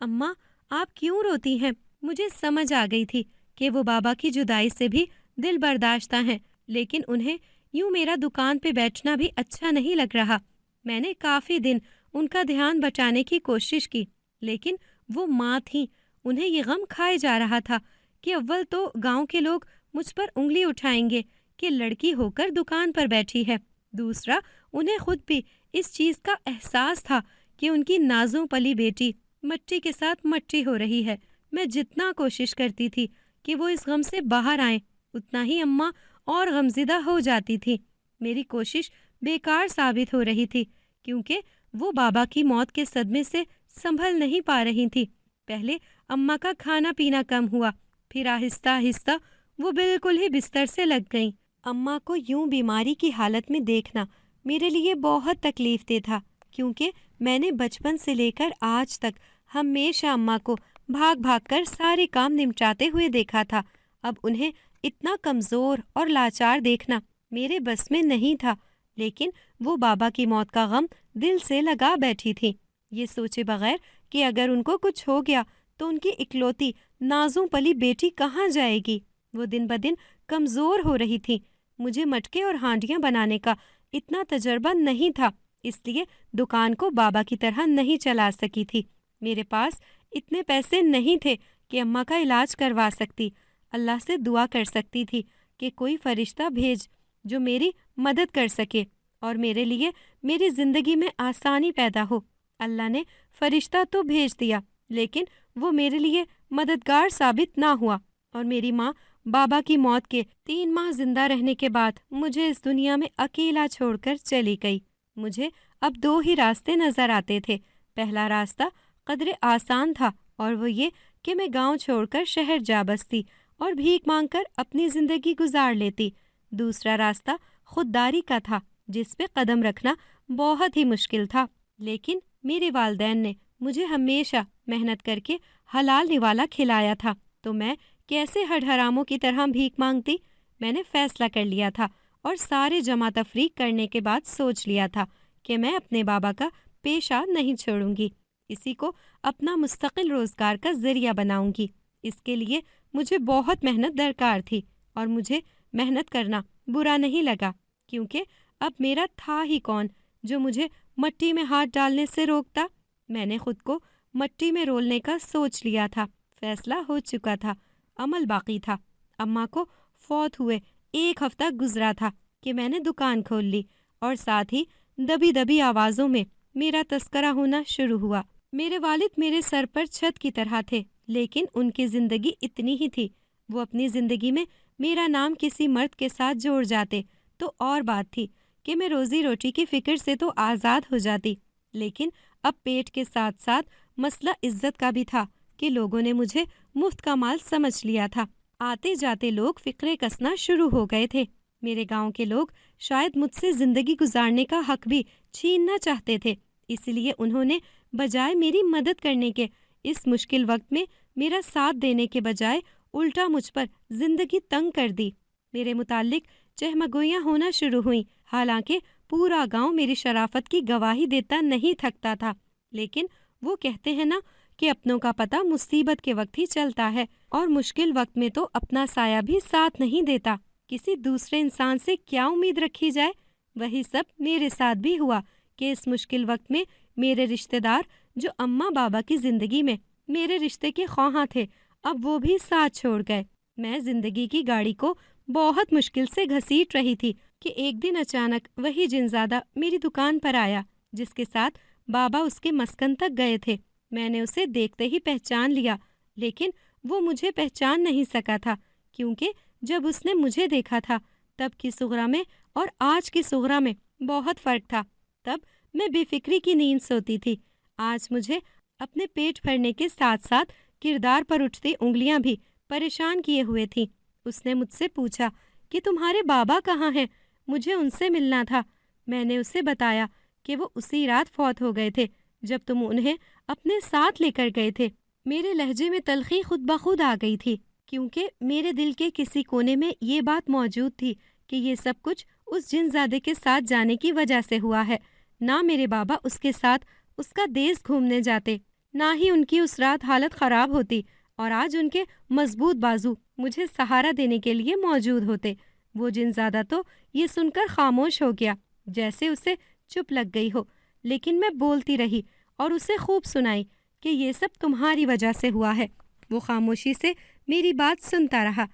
اماں آپ کیوں روتی ہیں؟ مجھے سمجھ آ گئی تھی کہ وہ بابا کی جدائی سے بھی دل برداشتہ ہیں، لیکن انہیں یوں میرا دکان پہ بیٹھنا بھی اچھا نہیں لگ رہا۔ میں نے کافی دن ان کا دھیان بٹانے کی کوشش کی، لیکن وہ ماں تھیں، انہیں یہ غم کھائے جا رہا تھا کہ اول تو گاؤں کے لوگ مجھ پر انگلی اٹھائیں گے کہ لڑکی ہو کر دکان پر بیٹھی ہے، دوسرا انہیں خود بھی اس چیز کا احساس تھا کہ ان کی نازوں پلی بیٹی مٹی کے ساتھ مٹی ہو رہی ہے۔ میں جتنا کوشش کرتی تھی کہ وہ اس غم سے باہر آئیں، اتنا ہی اماں اور غمزدہ ہو جاتی تھی۔ میری کوشش بیکار ثابت ہو رہی تھی کیونکہ وہ بابا کی موت کے صدمے سے سنبھل نہیں پا رہی تھی۔ پہلے اماں کا کھانا پینا کم ہوا، پھر آہستہ آہستہ وہ بالکل ہی بستر سے لگ گئیں۔ اماں کو یوں بیماری کی حالت میں دیکھنا میرے لیے بہت تکلیف دہ تھا، کیونکہ میں نے بچپن سے لے کر آج تک ہمیشہ اماں کو بھاگ بھاگ کر سارے کام نمٹاتے ہوئے دیکھا تھا۔ اب انہیں اتنا کمزور اور لاچار دیکھنا میرے بس میں نہیں تھا، لیکن وہ بابا کی موت کا غم دل سے لگا بیٹھی تھی، یہ سوچے بغیر کہ اگر ان کو کچھ ہو گیا تو ان کی اکلوتی نازوں پلی بیٹی کہاں جائے گی۔ وہ دن بدن کمزور ہو رہی تھی۔ مجھے مٹکے اور ہانڈیاں بنانے کا اتنا تجربہ نہیں تھا، اس لیے دکان کو بابا کی طرح نہیں چلا سکی تھی۔ میرے پاس اتنے پیسے نہیں تھے کہ اماں کا علاج کروا سکتی۔ اللہ سے دعا کر سکتی تھی کہ کوئی فرشتہ بھیج جو میری مدد کر سکے اور میرے لیے میری زندگی میں آسانی پیدا ہو۔ اللہ نے فرشتہ تو بھیج دیا، لیکن وہ میرے لیے مددگار ثابت نہ ہوا، اور میری ماں بابا کی موت کے 3 ماہ زندہ رہنے کے بعد مجھے اس دنیا میں اکیلا چھوڑ کر چلی گئی۔ مجھے اب 2 ہی راستے نظر آتے تھے۔ پہلا راستہ قدر آسان تھا اور وہ یہ کہ میں گاؤں چھوڑ کر شہر جا بستی اور بھیک مانگ کر اپنی زندگی گزار لیتی۔ دوسرا راستہ خودداری کا تھا، جس پہ قدم رکھنا بہت ہی مشکل تھا، لیکن میرے والدین نے مجھے ہمیشہ محنت کر کے حلال نوالا کھلایا تھا، تو میں کیسے ہڈ حراموں کی طرح بھیک مانگتی؟ میں نے فیصلہ کر لیا تھا اور سارے جمع تفریق کرنے کے بعد سوچ لیا تھا کہ میں اپنے بابا کا پیشہ نہیں چھوڑوں گی، اسی کو اپنا مستقل روزگار کا ذریعہ بناؤں گی۔ اس کے لیے مجھے بہت محنت درکار تھی اور مجھے محنت کرنا برا نہیں لگا، کیونکہ اب میرا تھا ہی کون جو مجھے مٹی میں ہاتھ ڈالنے سے روکتا۔ میں نے خود کو مٹی میں رولنے کا سوچ لیا تھا، فیصلہ ہو چکا تھا، عمل باقی تھا۔ اماں کو فوت ہوئے 1 ہفتہ گزرا تھا کہ میں نے دکان کھول لی اور ساتھ ہی دبی دبی آوازوں میں میرا تذکرہ ہونا شروع ہوا۔ میرے والد میرے سر پر چھت کی طرح تھے، لیکن ان کی زندگی اتنی ہی تھی۔ وہ اپنی زندگی میں میرا نام کسی مرد کے ساتھ جوڑ جاتے تو اور بات تھی کہ میں روزی روٹی کی فکر سے تو آزاد ہو جاتی، لیکن اب پیٹ کے ساتھ ساتھ مسئلہ عزت کا بھی تھا کہ لوگوں نے مجھے مفت کا مال سمجھ لیا تھا۔ آتے جاتے لوگ فقرے کسنا شروع ہو گئے تھے۔ میرے گاؤں کے لوگ شاید مجھ سے زندگی گزارنے کا حق بھی چھیننا چاہتے تھے، اس لیے انہوں نے بجائے میری مدد کرنے کے اس مشکل وقت میں میرا ساتھ دینے کے بجائے الٹا مجھ پر زندگی تنگ کر دی۔ میرے متعلق چہمگوئیاں ہونا شروع ہوئیں، حالانکہ پورا گاؤں میری شرافت کی گواہی دیتا نہیں تھکتا تھا، لیکن وہ کہتے ہیں نا کہ اپنوں کا پتہ مصیبت کے وقت ہی چلتا ہے، اور مشکل وقت میں تو اپنا سایہ بھی ساتھ نہیں دیتا۔ کسی دوسرے انسان سے کیا امید رکھی جائے؟ وہی سب میرے ساتھ بھی ہوا کہ اس مشکل وقت میں میرے رشتہ دار جو اماں بابا کی زندگی میں میرے رشتے کے خواہاں تھے، اب وہ بھی ساتھ چھوڑ گئے۔ میں زندگی کی گاڑی کو بہت مشکل سے گھسیٹ رہی تھی کہ ایک دن اچانک وہی جنزادہ میری دکان پر آیا جس کے ساتھ بابا اس کے مسکن تک گئے تھے۔ میں نے اسے دیکھتے ہی پہچان لیا، لیکن وہ مجھے پہچان نہیں سکا تھا، کیونکہ جب اس نے مجھے دیکھا تھا تب کی صغرا میں اور آج کی صغرا میں بہت فرق تھا۔ تب میں بے فکری کی نیند سوتی تھی، آج مجھے اپنے پیٹ بھرنے کے ساتھ ساتھ کردار پر اٹھتی انگلیاں بھی پریشان کیے ہوئے تھیں۔ اس نے مجھ سے پوچھا کہ تمہارے بابا کہاں ہیں؟ مجھے ان سے ملنا تھا۔ میں نے اسے بتایا کہ وہ اسی رات فوت ہو گئے تھے جب تم انہیں اپنے ساتھ لے کر گئے تھے۔ میرے لہجے میں تلخی خود بخود آ گئی تھی، کیونکہ میرے دل کے کسی کونے میں یہ بات موجود تھی کہ یہ سب کچھ اس جنزادے کے ساتھ جانے کی وجہ سے ہوا ہے۔ نہ میرے بابا اس کے ساتھ اس کا دیس گھومنے جاتے، نہ ہی ان کی اس رات حالت خراب ہوتی، اور آج ان کے مضبوط بازو مجھے سہارا دینے کے لیے موجود ہوتے۔ وہ جنزادہ تو یہ سن کر خاموش ہو گیا، جیسے اسے چپ لگ گئی ہو، لیکن میں بولتی رہی اور اسے خوب سنائی کہ یہ سب تمہاری وجہ سے ہوا ہے۔ وہ خاموشی سے میری بات سنتا رہا۔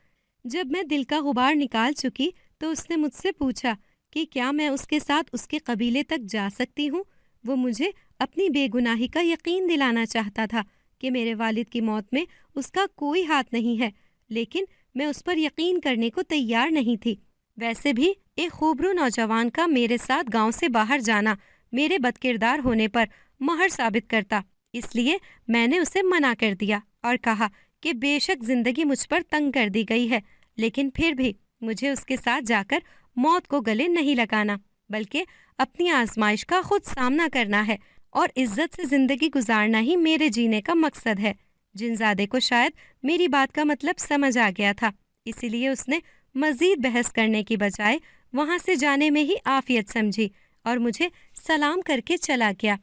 جب میں دل کا غبار نکال چکی تو اس نے مجھ سے پوچھا کہ کیا میں اس کے ساتھ اس کے قبیلے تک جا سکتی ہوں۔ وہ مجھے اپنی بے گناہی کا یقین دلانا چاہتا تھا کہ میرے والد کی موت میں اس کا کوئی ہاتھ نہیں ہے، لیکن میں اس پر یقین کرنے کو تیار نہیں تھی۔ ویسے بھی ایک خوبرو نوجوان کا میرے ساتھ گاؤں سے باہر جانا میرے بدکردار ہونے پر مہر ثابت کرتا، اس لیے میں نے اسے منع کر دیا اور کہا کہ بے شک زندگی مجھ پر تنگ کر دی گئی ہے، لیکن پھر بھی مجھے اس کے ساتھ جا کر موت کو گلے نہیں لگانا، بلکہ اپنی آزمائش کا خود سامنا کرنا ہے، اور عزت سے زندگی گزارنا ہی میرے جینے کا مقصد ہے۔ جنزادے کو شاید میری بات کا مطلب سمجھ آ گیا تھا، اسی لیے اس نے مزید بحث کرنے کی بجائے وہاں سے جانے میں ہی عافیت سمجھی اور مجھے سلام کر کے چلا گیا۔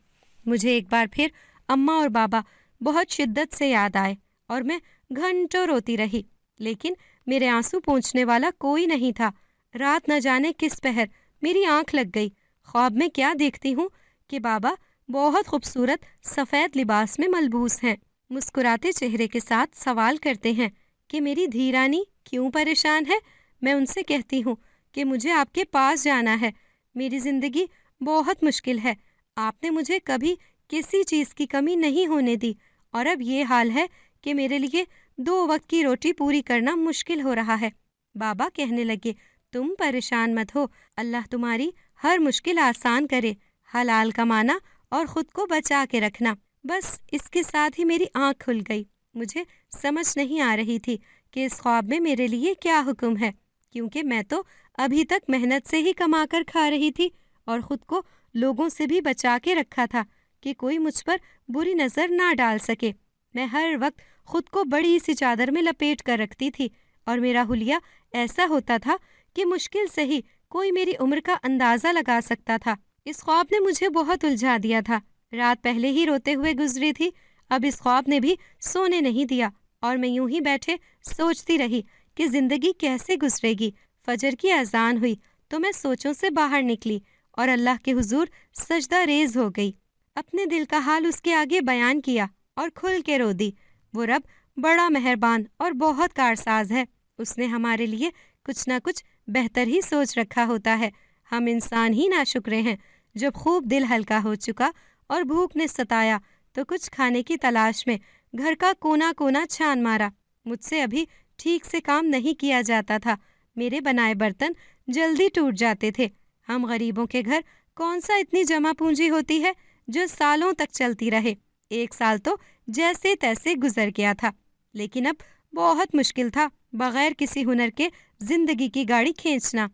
مجھے ایک بار پھر اماں اور بابا بہت شدت سے یاد آئے اور میں گھنٹوں روتی رہی، لیکن میرے آنسو پونچھنے والا کوئی نہیں تھا۔ رات نہ جانے کس پہر میری آنکھ لگ گئی، خواب میں کیا دیکھتی ہوں کہ بابا بہت خوبصورت سفید لباس میں ملبوس ہیں، مسکراتے چہرے کے ساتھ سوال کرتے ہیں کہ میری دھیرانی کیوں پریشان ہے؟ میں ان سے کہتی ہوں کہ مجھے آپ کے پاس جانا ہے، میری زندگی بہت مشکل ہے، آپ نے مجھے کبھی کسی چیز کی کمی نہیں ہونے دی، اور اب یہ حال ہے کہ میرے لیے 2 وقت کی روٹی پوری کرنا مشکل ہو رہا ہے۔ بابا کہنے لگے، تم پریشان مت ہو، اللہ تمہاری ہر مشکل آسان کرے، حلال کمانا اور خود کو بچا کے رکھنا۔ بس اس کے ساتھ ہی میری آنکھ کھل گئی۔ مجھے سمجھ نہیں آ رہی تھی کہ اس خواب میں میرے لیے کیا حکم ہے، کیونکہ میں تو ابھی تک محنت سے ہی کما کر کھا رہی تھی اور خود کو لوگوں سے بھی بچا کے رکھا تھا کہ کوئی مجھ پر بری نظر نہ ڈال سکے۔ میں ہر وقت خود کو بڑی سی چادر میں لپیٹ کر رکھتی تھی اور میرا حلیہ ایسا ہوتا تھا کہ مشکل سے ہی کوئی میری عمر کا اندازہ لگا سکتا تھا۔ اس خواب نے مجھے بہت الجھا دیا تھا۔ رات پہلے ہی روتے ہوئے گزری تھی، اب اس خواب نے بھی سونے نہیں دیا، اور میں یوں ہی بیٹھے سوچتی رہی کہ زندگی کیسے گزرے گی۔ فجر کی اذان ہوئی تو میں سوچوں سے باہر نکلی اور اللہ کے حضور سجدہ ریز ہو گئی۔ اپنے دل کا حال اس کے آگے بیان کیا اور کھل کے رو دی۔ وہ رب بڑا مہربان اور بہت کارساز ہے، اس نے ہمارے لیے کچھ نہ کچھ بہتر ہی سوچ رکھا ہوتا ہے۔ ہم انسان ہی ناشکرے ہیں۔ جب خوب دل ہلکا ہو چکا اور بھوک نے ستایا تو کچھ کھانے کی تلاش میں گھر کا کونا کونا چھان مارا۔ مجھ سے ابھی ٹھیک سے کام نہیں کیا جاتا تھا، میرے بنائے برتن جلدی ٹوٹ جاتے تھے۔ ہم غریبوں کے گھر کون سا اتنی جمع پونجی ہوتی ہے جو سالوں تک چلتی رہے۔ 1 سال تو جیسے تیسے گزر گیا تھا، لیکن اب بہت مشکل تھا بغیر کسی ہنر کے زندگی کی گاڑی کھینچنا۔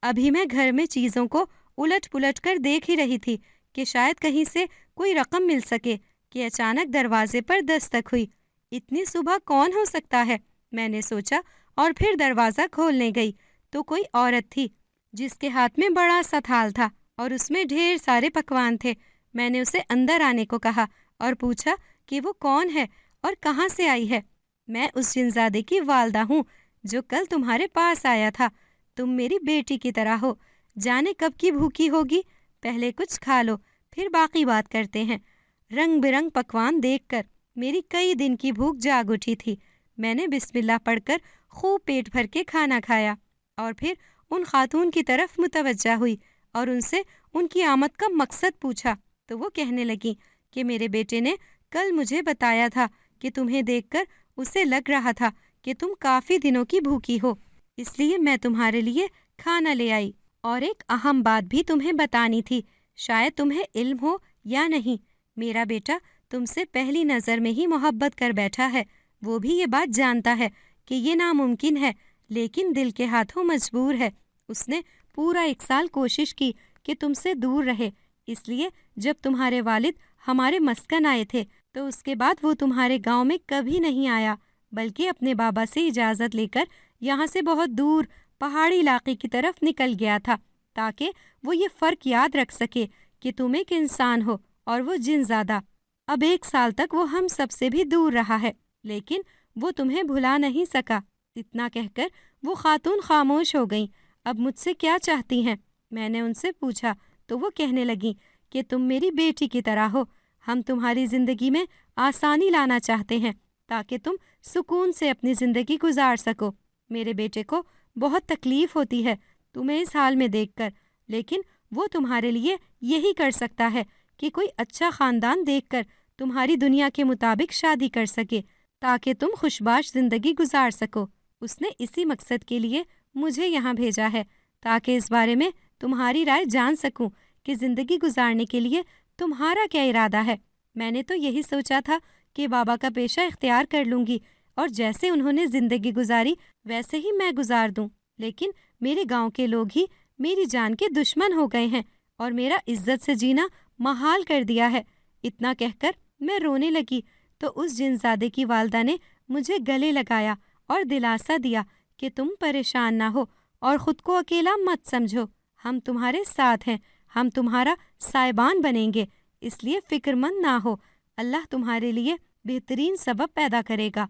ابھی میں گھر میں چیزوں کو الٹ پلٹ کر دیکھ ہی رہی تھی کہ شاید کہیں سے کوئی رقم مل سکے کہ اچانک دروازے پر دستک ہوئی۔ اتنی صبح کون ہو سکتا ہے، میں نے سوچا، اور پھر دروازہ کھولنے گئی تو کوئی عورت تھی جس کے ہاتھ میں بڑا سا تھال تھا اور اس میں ڈھیر سارے پکوان تھے۔ میں نے اسے اندر آنے کو کہا اور پوچھا کہ وہ کون ہے اور کہاں سے آئی ہے۔ میں اس جنزادے کی والدہ ہوں جو کل تمہارے پاس آیا تھا۔ تم میری بیٹی کی طرح ہو، جانے کب کی بھوکی ہوگی، پہلے کچھ کھا لو پھر باقی بات کرتے ہیں۔ رنگ برنگ پکوان دیکھ کر میری کئی دن کی بھوک جاگ اٹھی تھی۔ میں نے بسم اللہ پڑھ کر خوب پیٹ بھر کے کھانا کھایا اور پھر ان خاتون کی طرف متوجہ ہوئی اور ان سے ان کی آمد کا مقصد پوچھا تو وہ کہنے لگیں کہ میرے بیٹے نے کل مجھے بتایا تھا کہ تمہیں دیکھ کر اسے لگ رہا تھا کہ تم کافی دنوں کی بھوکی ہو، اس لیے میں تمہارے لیے کھانا لے آئی۔ اور ایک اہم بات بھی تمہیں بتانی تھی، شاید تمہیں علم ہو یا نہیں، میرا بیٹا تم سے پہلی نظر میں ہی محبت کر بیٹھا ہے۔ وہ بھی یہ بات جانتا ہے کہ یہ ناممکن ہے، لیکن دل کے ہاتھوں مجبور ہے۔ اس نے پورا 1 سال کوشش کی کہ تم سے دور رہے، اس لیے جب تمہارے والد ہمارے مسکن آئے تھے تو اس کے بعد وہ تمہارے گاؤں میں کبھی نہیں آیا، بلکہ اپنے بابا سے اجازت لے کر یہاں سے بہت دور پہاڑی علاقے کی طرف نکل گیا تھا تاکہ وہ یہ فرق یاد رکھ سکے کہ تم ایک انسان ہو اور وہ جن زادہ۔ اب 1 سال تک وہ ہم سب سے بھی دور رہا ہے، لیکن وہ تمہیں بھلا نہیں سکا۔ اتنا کہہ کر وہ خاتون خاموش ہو گئیں۔ اب مجھ سے کیا چاہتی ہیں؟ میں نے ان سے پوچھا تو وہ کہنے لگیں کہ تم میری بیٹی کی طرح ہو، ہم تمہاری زندگی میں آسانی لانا چاہتے ہیں تاکہ تم سکون سے اپنی زندگی گزار سکو۔ میرے بیٹے کو بہت تکلیف ہوتی ہے تمہیں اس حال میں دیکھ کر، لیکن وہ تمہارے لیے یہی کر سکتا ہے کہ کوئی اچھا خاندان دیکھ کر تمہاری دنیا کے مطابق شادی کر سکے تاکہ تم خوشباش زندگی گزار سکو۔ اس نے اسی مقصد کے لیے مجھے یہاں بھیجا ہے تاکہ اس بارے میں تمہاری رائے جان سکوں کہ زندگی گزارنے کے لیے تمہارا کیا ارادہ ہے۔ میں نے تو یہی سوچا تھا کہ بابا کا پیشہ اختیار کر لوں گی اور جیسے انہوں نے زندگی گزاری ویسے ہی میں گزار دوں، لیکن میرے گاؤں کے لوگ ہی میری جان کے دشمن ہو گئے ہیں اور میرا عزت سے جینا محال کر دیا ہے۔ اتنا کہہ کر میں رونے لگی تو اس جنزادے کی والدہ نے مجھے گلے لگایا اور دلاسا دیا کہ تم پریشان نہ ہو اور خود کو اکیلا مت سمجھو، ہم تمہارے ساتھ ہیں، ہم تمہارا سائبان بنیں گے، اس لیے فکر مند نہ ہو، اللہ تمہارے لیے بہترین سبب پیدا کرے گا۔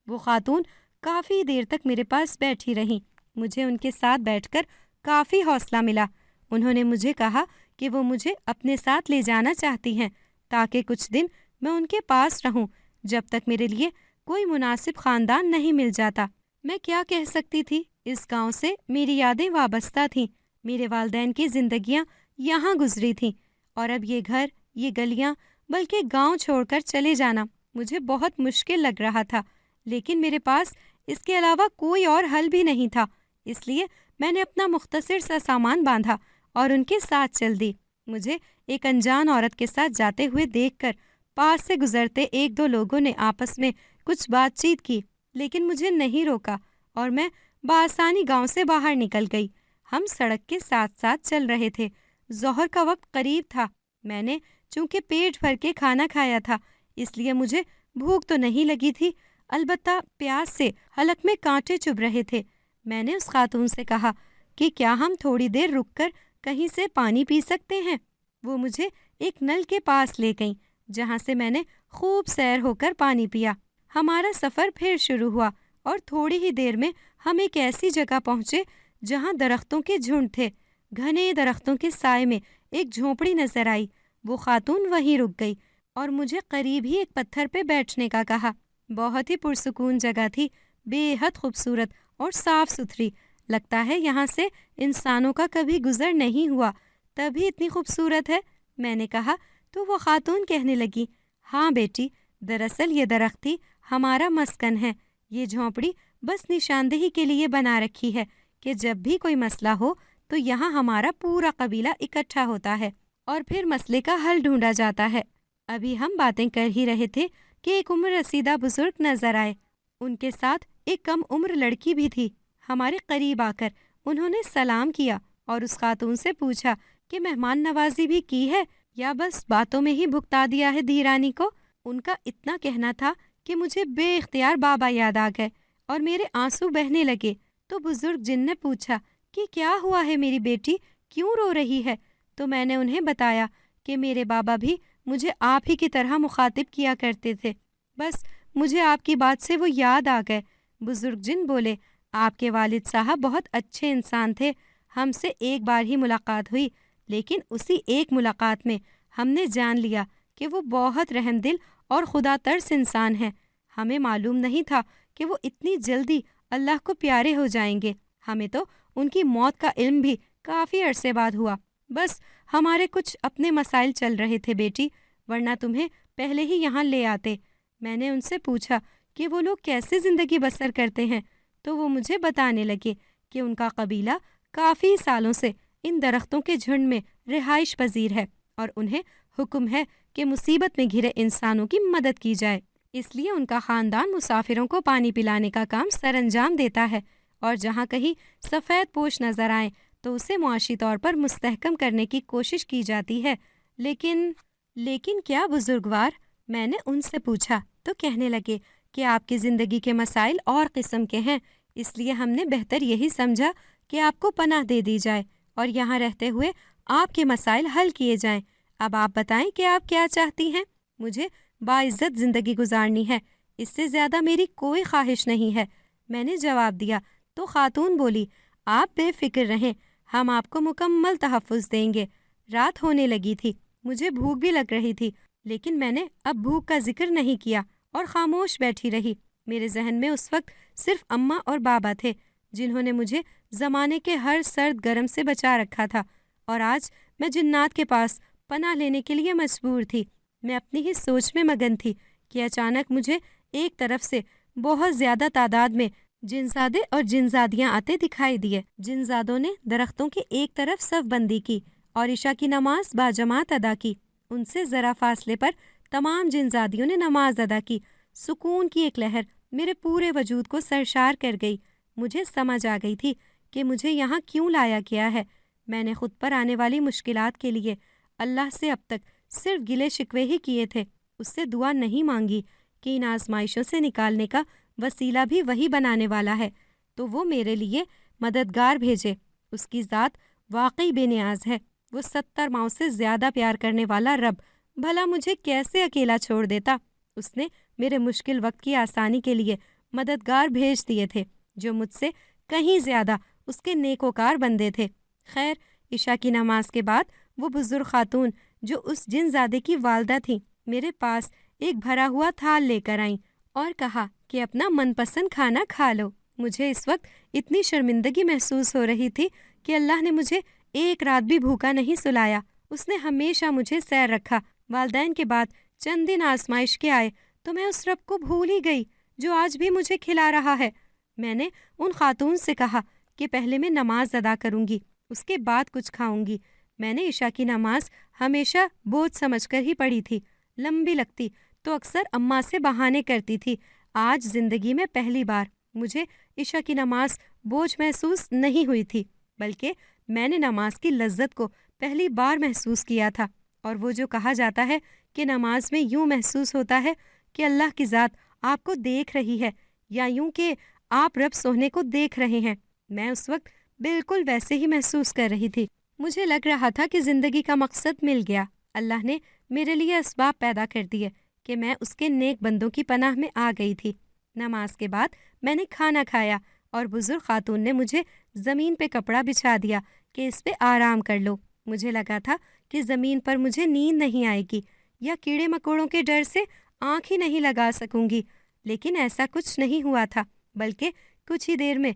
وہ خاتون کافی دیر تک میرے پاس بیٹھی رہیں، مجھے ان کے ساتھ بیٹھ کر کافی حوصلہ ملا۔ انہوں نے مجھے کہا کہ وہ مجھے اپنے ساتھ لے جانا چاہتی ہیں تاکہ کچھ دن میں ان کے پاس رہوں جب تک میرے لیے کوئی مناسب خاندان نہیں مل جاتا۔ میں کیا کہہ سکتی تھی؟ اس گاؤں سے میری یادیں وابستہ تھیں، میرے والدین کی زندگیاں یہاں گزری تھیں، اور اب یہ گھر، یہ گلیاں، بلکہ گاؤں چھوڑ کر چلے جانا مجھے بہت مشکل لگ رہا تھا، لیکن میرے پاس اس کے علاوہ کوئی اور حل بھی نہیں تھا۔ اس لیے میں نے اپنا مختصر سا سامان باندھا اور ان کے ساتھ چل دی۔ مجھے ایک انجان عورت کے ساتھ جاتے ہوئے دیکھ کر پاس سے گزرتے 1-2 لوگوں نے آپس میں کچھ بات چیت کی، لیکن مجھے نہیں روکا اور میں بآسانی گاؤں سے باہر نکل گئی۔ ہم سڑک کے ساتھ ساتھ چل رہے تھے، ظہر کا وقت قریب تھا۔ میں نے چونکہ پیٹ بھر کے کھانا کھایا تھا اس لیے مجھے بھوک تو نہیں لگی تھی، البتہ پیاس سے حلق میں کانٹے چبھ رہے تھے۔ میں نے اس خاتون سے کہا، کہ کیا ہم تھوڑی دیر رک کر کہیں سے پانی پی سکتے ہیں۔ وہ مجھے ایک نل کے پاس لے گئیں جہاں سے میں نے خوب سیر ہو کر پانی پیا۔ ہمارا سفر پھر شروع ہوا اور تھوڑی ہی دیر میں ہم ایک ایسی جگہ پہنچے جہاں درختوں کے جھنڈ تھے۔ گھنے درختوں کے سائے میں ایک جھونپڑی نظر آئی۔ وہ خاتون وہیں رک گئی اور مجھے قریب ہی ایک پتھر پہ بیٹھنے کا کہا۔ بہت ہی پرسکون جگہ تھی، بے حد خوبصورت اور صاف ستھری۔ لگتا ہے یہاں سے انسانوں کا کبھی گزر نہیں ہوا، تبھی اتنی خوبصورت ہے، میں نے کہا۔ تو وہ خاتون کہنے لگی، ہاں بیٹی، دراصل یہ درخت ہی ہمارا مسکن ہے۔ یہ جھونپڑی بس نشاندہی کے لیے بنا رکھی ہے کہ جب بھی کوئی مسئلہ ہو تو یہاں ہمارا پورا قبیلہ اکٹھا ہوتا ہے اور پھر مسئلے کا حل ڈھونڈا جاتا ہے۔ ابھی ہم باتیں کر ہی رہے تھے کہ ایک عمر رسیدہ بزرگ نظر آئے۔ ان کے ساتھ ایک کم عمر لڑکی بھی تھی۔ ہمارے قریب آ کر انہوں نے سلام کیا اور اس خاتون سے پوچھا کہ مہمان نوازی بھی کی ہے یا بس باتوں میں ہی بھگتا دیا ہے دھیرانی کو۔ ان کا اتنا کہنا تھا کہ مجھے بے اختیار بابا یاد آ گئے اور میرے آنسو بہنے لگے۔ تو بزرگ جن نے پوچھا کہ کیا ہوا ہے میری بیٹی، کیوں رو رہی ہے؟ تو میں نے انہیں بتایا کہ میرے بابا بھی مجھے آپ ہی کی طرح مخاطب کیا کرتے تھے، بس مجھے آپ کی بات سے وہ یاد آ گئے۔ بزرگ جن بولے، آپ کے والد صاحب بہت اچھے انسان تھے، ہم سے ایک بار ہی ملاقات ہوئی، لیکن اسی ایک ملاقات میں ہم نے جان لیا کہ وہ بہت رحم دل اور خدا ترس انسان ہیں۔ ہمیں معلوم نہیں تھا کہ وہ اتنی جلدی اللہ کو پیارے ہو جائیں گے۔ ہمیں تو ان کی موت کا علم بھی کافی عرصے بعد ہوا۔ بس ہمارے کچھ اپنے مسائل چل رہے تھے بیٹی، ورنہ تمہیں پہلے ہی یہاں لے آتے۔ میں نے ان سے پوچھا کہ وہ لوگ کیسے زندگی بسر کرتے ہیں، تو وہ مجھے بتانے لگے کہ ان کا قبیلہ کافی سالوں سے ان درختوں کے جھنڈ میں رہائش پذیر ہے اور انہیں حکم ہے کہ مصیبت میں گھرے انسانوں کی مدد کی جائے۔ اس لیے ان کا خاندان مسافروں کو پانی پلانے کا کام سر انجام دیتا ہے، اور جہاں کہیں سفید پوش نظر آئیں تو اسے معاشی طور پر مستحکم کرنے کی کوشش کی جاتی ہے۔ لیکن کیا بزرگوار؟ میں نے ان سے پوچھا تو کہنے لگے کہ آپ کی زندگی کے مسائل اور قسم کے ہیں، اس لیے ہم نے بہتر یہی سمجھا کہ آپ کو پناہ دے دی جائے اور یہاں رہتے ہوئے آپ کے مسائل حل کیے جائیں۔ اب آپ بتائیں کہ آپ کیا چاہتی ہیں؟ مجھے باعزت زندگی گزارنی ہے، اس سے زیادہ میری کوئی خواہش نہیں ہے، میں نے جواب دیا۔ تو خاتون بولی، آپ بے فکر رہیں، ہم آپ کو مکمل تحفظ دیں گے۔ رات ہونے لگی تھی، مجھے بھوک بھی لگ رہی تھی، لیکن میں نے اب بھوک کا ذکر نہیں کیا اور خاموش بیٹھی رہی۔ میرے ذہن میں اس وقت صرف اماں اور بابا تھے جنہوں نے مجھے زمانے کے ہر سرد گرم سے بچا رکھا تھا، اور آج میں جنات کے پاس پناہ لینے کے لیے مجبور تھی۔ میں اپنی ہی سوچ میں مگن تھی کہ اچانک مجھے ایک طرف سے بہت زیادہ تعداد میں جنزادے اور جنزادیاں آتے دکھائی دیے۔ جنزادوں نے درختوں کے ایک طرف صف بندی کی اور عشاء کی نماز باجماعت ادا کی۔ ان سے ذرا فاصلے پر تمام جنزادیوں نے نماز ادا کی۔ سکون کی ایک لہر میرے پورے وجود کو سرشار کر گئی۔ مجھے سمجھ آ گئی تھی کہ مجھے یہاں کیوں لایا گیا ہے۔ میں نے خود پر آنے والی مشکلات کے لیے اللہ سے اب تک صرف گلے شکوے ہی کیے تھے، اس سے دعا نہیں مانگی کہ ان آزمائشوں سے نکالنے کا وسیلہ بھی وہی بنانے والا ہے تو وہ میرے لیے مددگار بھیجے۔ اس کی ذات واقعی بے نیاز ہے، وہ 70 ماؤں سے زیادہ پیار کرنے والا رب بھلا مجھے کیسے اکیلا چھوڑ دیتا۔ اس نے میرے مشکل وقت کی آسانی کے لیے مددگار بھیج دیے تھے جو مجھ سے کہیں زیادہ اس کے نیکوکار بندے تھے۔ خیر، عشاء کی نماز کے بعد وہ بزرگ خاتون جو اس جن زادے کی والدہ تھیں میرے پاس ایک بھرا ہوا تھال لے کر آئیں اور کہا کہ اپنا من پسند کھانا کھا لو۔ مجھے اس وقت اتنی شرمندگی محسوس ہو رہی تھی کہ اللہ نے مجھے ایک رات بھی بھوکا نہیں سلایا۔ اس نے ہمیشہ مجھے سیر رکھا۔ والدین کے بعد چند دن آزمائش کے آئے تو میں اس رب کو بھول ہی گئی جو آج بھی مجھے کھلا رہا ہے۔ میں نے ان خاتون سے کہا کہ پہلے میں نماز ادا کروں گی، اس کے بعد کچھ کھاؤں گی۔ میں نے عشاء کی نماز ہمیشہ بوجھ سمجھ کر ہی پڑھی تھی، لمبی لگتی تو اکثر اماں سے بہانے کرتی تھی۔ آج زندگی میں پہلی بار مجھے عشاء کی نماز بوجھ محسوس نہیں ہوئی تھی، بلکہ میں نے نماز کی لذت کو پہلی بار محسوس کیا تھا۔ اور وہ جو کہا جاتا ہے کہ نماز میں یوں محسوس ہوتا ہے کہ اللہ کی ذات آپ کو دیکھ رہی ہے، یا یوں کہ آپ رب سوہنے کو دیکھ رہے ہیں، میں اس وقت بالکل ویسے ہی محسوس کر رہی تھی۔ مجھے لگ رہا تھا کہ زندگی کا مقصد مل گیا۔ اللہ نے میرے لیے اسباب پیدا کر دیے کہ میں اس کے نیک بندوں کی پناہ میں آ گئی تھی۔ نماز کے بعد میں نے کھانا کھایا اور بزرگ خاتون نے مجھے زمین پہ کپڑا بچھا دیا کہ اس پہ آرام کر لو۔ مجھے لگا تھا کہ زمین پر مجھے نیند نہیں آئے گی یا کیڑے مکوڑوں کے ڈر سے آنکھ ہی نہیں لگا سکوں گی، لیکن ایسا کچھ نہیں ہوا تھا، بلکہ کچھ ہی دیر میں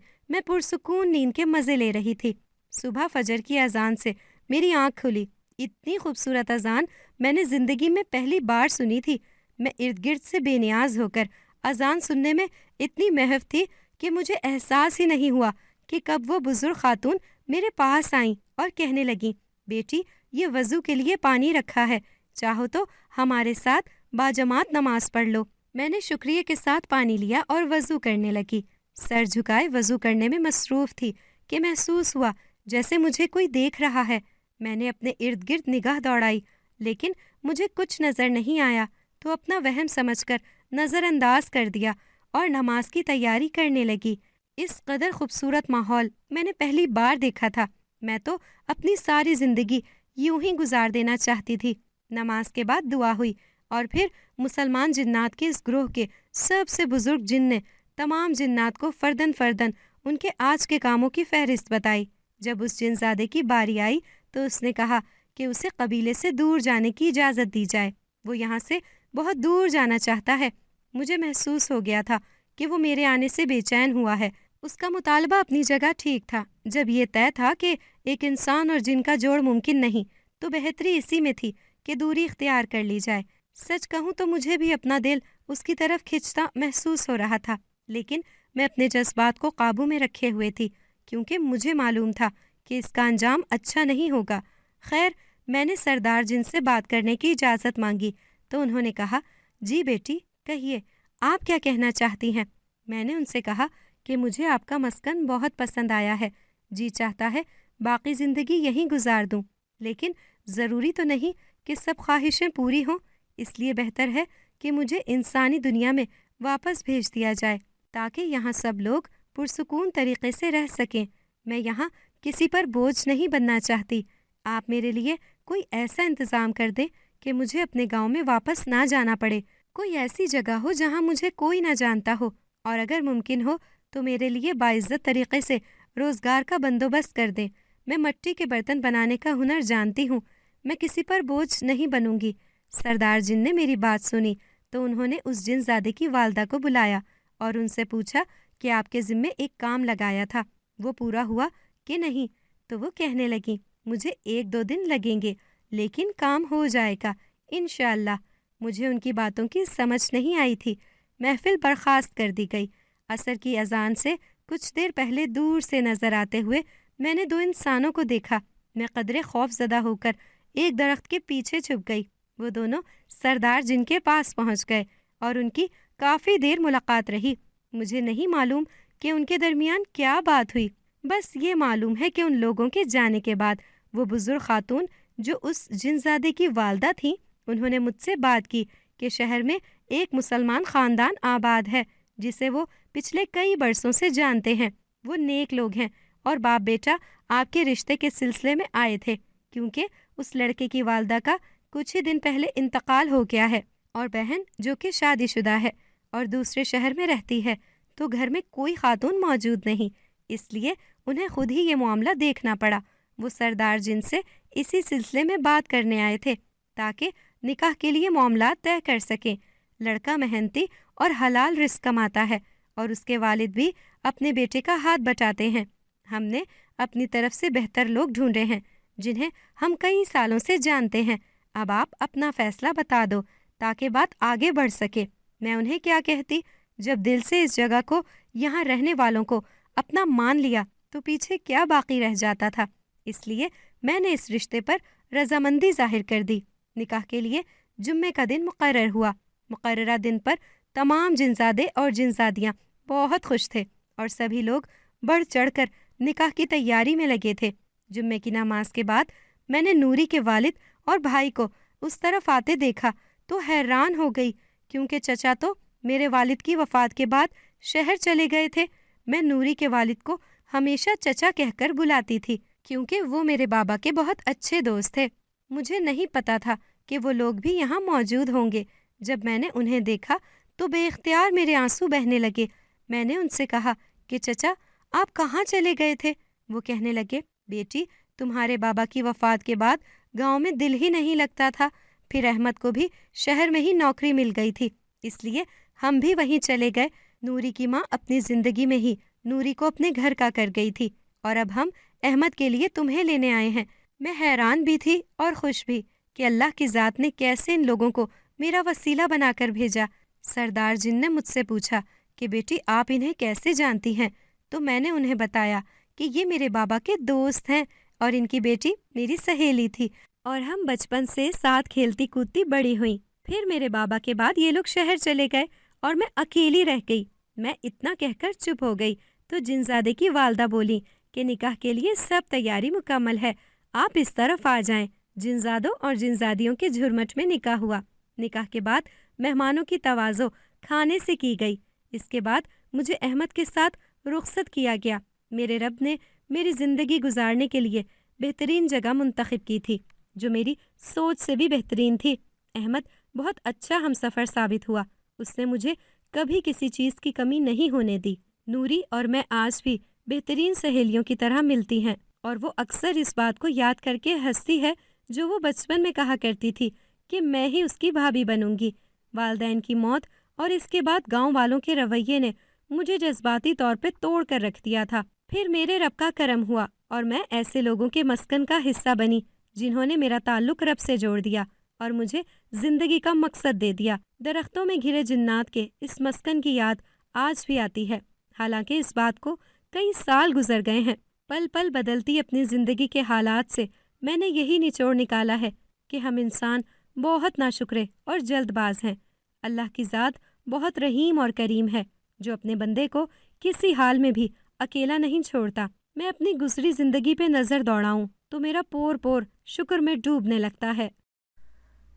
پرسکون نیند کے مزے لے رہی تھی۔ صبح فجر کی اذان سے میری آنکھ کھلی۔ اتنی خوبصورت اذان میں نے زندگی میں پہلی بار سنی تھی۔ میں ارد گرد سے بے نیاز ہو کر اذان سننے میں اتنی محو تھی کہ مجھے احساس ہی نہیں ہوا کہ کب وہ بزرگ خاتون میرے پاس آئیں اور کہنے لگیں، بیٹی یہ وضو کے لیے پانی رکھا ہے، چاہو تو ہمارے ساتھ باجماعت نماز پڑھ لو۔ میں نے شکریہ کے ساتھ پانی لیا اور وضو کرنے لگی۔ سر جھکائے وضو کرنے میں مصروف تھی کہ محسوس ہوا جیسے مجھے کوئی دیکھ رہا ہے۔ میں نے اپنے ارد گرد نگاہ دوڑائی، لیکن مجھے کچھ نظر نہیں آیا، تو اپنا وہم سمجھ کر نظر انداز کر دیا اور نماز کی تیاری کرنے لگی۔ اس قدر خوبصورت ماحول میں نے پہلی بار دیکھا تھا۔ میں تو اپنی ساری زندگی یوں ہی گزار دینا چاہتی تھی۔ نماز کے بعد دعا ہوئی اور پھر مسلمان جنات کے اس گروہ کے سب سے بزرگ جن نے تمام جنات کو فردن فردن ان کے آج کے کاموں کی فہرست بتائی۔ جب اس جن زادے کی باری آئی تو اس نے کہا کہ اسے قبیلے سے دور جانے کی اجازت دی جائے، وہ یہاں سے بہت دور جانا چاہتا ہے۔ مجھے محسوس ہو گیا تھا کہ وہ میرے آنے سے بے چین ہوا ہے۔ اس کا مطالبہ اپنی جگہ ٹھیک تھا۔ جب یہ طے تھا کہ ایک انسان اور جن کا جوڑ ممکن نہیں، تو بہتری اسی میں تھی کہ دوری اختیار کر لی جائے۔ سچ کہوں تو مجھے بھی اپنا دل اس کی طرف کھنچتا محسوس ہو رہا تھا، لیکن میں اپنے جذبات کو قابو میں رکھے ہوئے تھی، کیونکہ مجھے معلوم تھا کہ اس کا انجام اچھا نہیں ہوگا۔ خیر، میں نے سردار جن سے بات کرنے کی اجازت مانگی تو انہوں نے کہا، جی بیٹی کہیے، آپ کیا کہنا چاہتی ہیں؟ میں نے ان سے کہا کہ مجھے آپ کا مسکن بہت پسند آیا ہے، جی چاہتا ہے باقی زندگی یہیں گزار دوں، لیکن ضروری تو نہیں کہ سب خواہشیں پوری ہوں، اس لیے بہتر ہے کہ مجھے انسانی دنیا میں واپس بھیج دیا جائے تاکہ یہاں سب لوگ پرسکون طریقے سے رہ سکیں۔ میں یہاں کسی پر بوجھ نہیں بننا چاہتی۔ آپ میرے لیے کوئی ایسا انتظام کر دیں کہ مجھے اپنے گاؤں میں واپس نہ جانا پڑے، کوئی ایسی جگہ ہو جہاں مجھے کوئی نہ جانتا ہو، اور اگر ممکن ہو تو میرے لیے باعزت طریقے سے روزگار کا بندوبست کر دیں۔ میں مٹی کے برتن بنانے کا ہنر جانتی ہوں، میں کسی پر بوجھ نہیں بنوں گی۔ سردار جن نے میری بات سنی تو انہوں نے اس جن زادے کی والدہ کو بلایا اور ان سے پوچھا کہ آپ کے ذمے ایک کام لگایا تھا، وہ پورا ہوا کہ نہیں؟ تو وہ کہنے لگیں، مجھے 1-2 دن لگیں گے، لیکن کام ہو جائے گا انشاءاللہ۔ مجھے ان کی باتوں کی سمجھ نہیں آئی تھی۔ محفل برخاست کر دی گئی۔ عصر کی اذان سے کچھ دیر پہلے دور سے نظر آتے ہوئے میں نے 2 انسانوں کو دیکھا۔ میں قدرے خوف زدہ ہو کر ایک درخت کے پیچھے چھپ گئی۔ وہ دونوں سردار جن کے پاس پہنچ گئے اور ان کی کافی دیر ملاقات رہی۔ مجھے نہیں معلوم کہ ان کے درمیان کیا بات ہوئی، بس یہ معلوم ہے کہ ان لوگوں کے جانے کے بعد وہ بزرگ خاتون جو اس جنزادے کی والدہ تھیں، انہوں نے مجھ سے بات کی کہ شہر میں ایک مسلمان خاندان آباد ہے جسے وہ پچھلے کئی برسوں سے جانتے ہیں۔ وہ نیک لوگ ہیں اور باپ بیٹا آپ کے رشتے کے سلسلے میں آئے تھے، کیونکہ اس لڑکے کی والدہ کا کچھ ہی دن پہلے انتقال ہو گیا ہے، اور بہن جو کہ شادی شدہ ہے اور دوسرے شہر میں رہتی ہے، تو گھر میں کوئی خاتون موجود نہیں، اس لیے انہیں خود ہی یہ معاملہ دیکھنا پڑا۔ وہ سردار جن سے اسی سلسلے میں بات کرنے آئے تھے تاکہ نکاح کے لیے معاملات طے کر سکیں۔ لڑکا محنتی اور حلال رزق کماتا ہے اور اس کے والد بھی اپنے بیٹے کا ہاتھ بٹاتے ہیں۔ ہم نے اپنی طرف سے بہتر لوگ ڈھونڈے ہیں جنہیں ہم کئی سالوں سے جانتے ہیں۔ اب آپ اپنا فیصلہ بتا دو تاکہ بات آگے بڑھ سکے۔ میں انہیں کیا کہتی؟ جب دل سے اس جگہ کو، یہاں رہنے والوں کو اپنا مان لیا تو پیچھے کیا باقی رہ جاتا تھا؟ اس لیے میں نے اس رشتے پر رضامندی ظاہر کر دی۔ نکاح کے لیے جمعے کا دن مقرر ہوا۔ مقررہ دن پر تمام جنزادے اور جنزادیاں بہت خوش تھے اور سبھی لوگ بڑھ چڑھ کر نکاح کی تیاری میں لگے تھے۔ جمعے کی نماز کے بعد میں نے نوری کے والد اور بھائی کو اس طرف آتے دیکھا تو حیران ہو گئی، کیونکہ چچا تو میرے والد کی وفات کے بعد شہر چلے گئے تھے۔ میں نوری کے والد کو ہمیشہ چچا کہہ کر بلاتی تھی کیونکہ وہ میرے بابا کے بہت اچھے دوست تھے۔ مجھے نہیں پتا تھا کہ وہ لوگ بھی یہاں موجود ہوں گے۔ جب میں نے انہیں دیکھا تو بے اختیار میرے آنسو بہنے لگے۔ میں نے ان سے کہا کہ چچا آپ کہاں چلے گئے تھے؟ وہ کہنے لگے بیٹی تمہارے بابا کی وفات کے بعد گاؤں میں دل ہی نہیں لگتا تھا، پھر احمد کو بھی شہر میں ہی نوکری مل گئی تھی، اس لیے ہم بھی وہیں چلے گئے۔ نوری کی ماں اپنی زندگی میں ہی نوری کو اپنے گھر کا کر گئی تھی اور اب ہم احمد کے لیے تمہیں لینے آئے ہیں۔ میں حیران بھی تھی اور خوش بھی کہ اللہ کی ذات نے کیسے ان لوگوں کو میرا وسیلہ بنا کر بھیجا۔ سردار جن نے مجھ سے پوچھا کہ بیٹی آپ انہیں کیسے جانتی ہیں؟ تو میں نے انہیں بتایا کہ یہ میرے بابا کے دوست ہیں اور ان کی بیٹی میری سہیلی تھی اور ہم بچپن سے ساتھ کھیلتی کودتی بڑی ہوئیں۔ پھر میرے بابا کے بعد یہ لوگ شہر چلے گئے اور میں اکیلی رہ گئی۔ میں اتنا کہہ کر چپ ہو گئی تو جنزادے کی والدہ بولی کہ نکاح کے لیے سب تیاری مکمل ہے، آپ اس طرف آ جائیں۔ جنزادوں اور جنزادیوں کے جھرمٹ میں نکاح ہوا۔ نکاح کے بعد مہمانوں کی تواضع کھانے سے کی گئی۔ اس کے بعد مجھے احمد کے ساتھ رخصت کیا گیا۔ میرے رب نے میری زندگی گزارنے کے لیے بہترین جگہ منتخب کی تھی جو میری سوچ سے بھی بہترین تھی۔ احمد بہت اچھا ہمسفر ثابت ہوا۔ اس نے مجھے کبھی کسی چیز کی کمی نہیں ہونے دی۔ نوری اور میں آج بھی بہترین سہیلیوں کی طرح ملتی ہیں اور وہ اکثر اس بات کو یاد کر کے ہنستی ہے جو وہ بچپن میں کہا کرتی تھی کہ میں ہی اس کی بھابھی بنوں گی۔ والدین کی موت اور اس کے بعد گاؤں والوں کے رویے نے مجھے جذباتی طور پہ توڑ کر رکھ دیا تھا۔ پھر میرے رب کا کرم ہوا اور میں ایسے لوگوں کے مسکن کا حصہ بنی جنہوں نے میرا تعلق رب سے جوڑ دیا اور مجھے زندگی کا مقصد دے دیا۔ درختوں میں گھرے جنات کے اس مسکن کی یاد آج بھی آتی ہے، حالانکہ اس بات کو کئی سال گزر گئے ہیں۔ پل پل بدلتی اپنی زندگی کے حالات سے میں نے یہی نچوڑ نکالا ہے کہ ہم انسان بہت ناشکرے اور جلد باز ہیں۔ اللہ کی ذات بہت رحیم اور کریم ہے جو اپنے بندے کو کسی حال میں بھی اکیلا نہیں چھوڑتا۔ میں اپنی گزری زندگی پہ نظر دوڑاؤں تو میرا پور پور شکر میں ڈوبنے لگتا ہے۔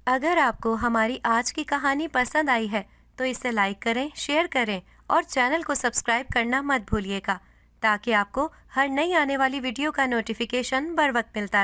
اگر آپ کو ہماری آج کی کہانی پسند آئی ہے تو اسے لائک کریں، شیئر کریں اور چینل کو سبسکرائب کرنا مت بھولیے گا تاکہ آپ کو ہر نئی آنے والی ویڈیو کا نوٹیفیکیشن بر وقت ملتا رہے۔